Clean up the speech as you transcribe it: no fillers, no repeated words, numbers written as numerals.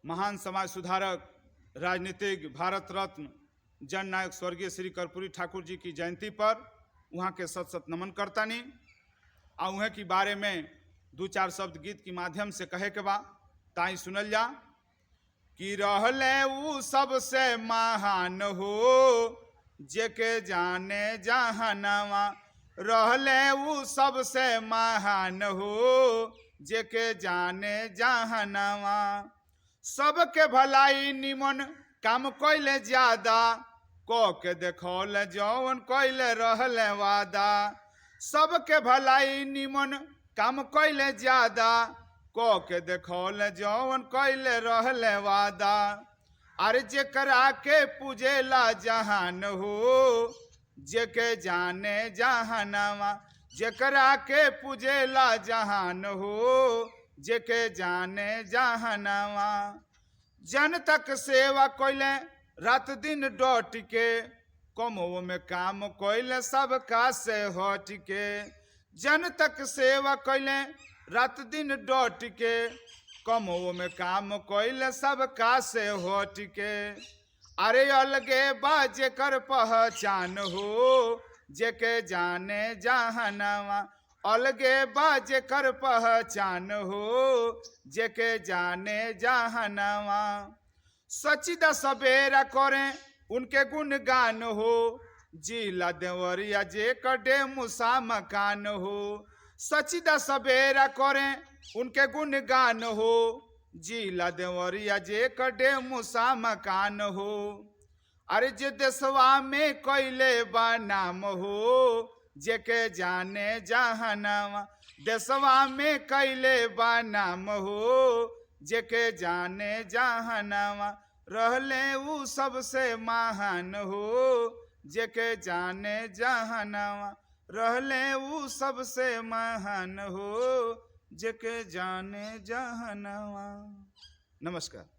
महान समाज सुधारक, राजनीतिक, भारत रत्न जननायक स्वर्गीय श्री कर्पूरी ठाकुर जी की जयंती पर वहाँ के सत सत नमन करतानी। आ उहे के बारे में दो चार शब्द गीत के माध्यम से कहे के बा, ताई सुनल जा। कि रहले ऊ सबसे महान हो जेके जाने जहानवा, रहले ऊ सबसे महान हो जेके जाने जहानवा। सबके भलाई निमन काम कइले ज्यादा, क के देखौल जौन कइले रहले वादा। सबके भलाई निमन काम कइले ज्यादा, क के देखौल जौन कइले रहले वादा। अरे जेकरा के पूजेला जहान हो जेके जाने जहानवा, जेकरा के पूजेला जहान हो जेके जाने जहानवा। जन तक सेवा कइले रात दिन डट के, कमो में काम कइले सबका से हट के। जन तक सेवा कइले रात दिन डट के, कमो में काम कइले सबका से हट के। अरे अलगे बा जेकर पहचान हो जेके जाने जहानवा, अलगे बा जेकर पहचान हो जेके जाने जहानवा। सचिदा सबेरा करें उनके गुणगान हो, जिला देवरिया जे कटे मुसा मकान हो। सचिदा सबेरा करें उनके गुणगान हो, जिला देवरिया जे कटे मुसा मकान हो। अरे जे देशवा में कइले बा नाम हो जेके जाने जहानवा, देशवा में कइले बा नाम हो जेके जाने जहानवा। रहले ऊ सबसे महान हो जेके जाने जहानवा, रहले ऊ सबसे महान हो जेके जाने जहानवा। नमस्कार।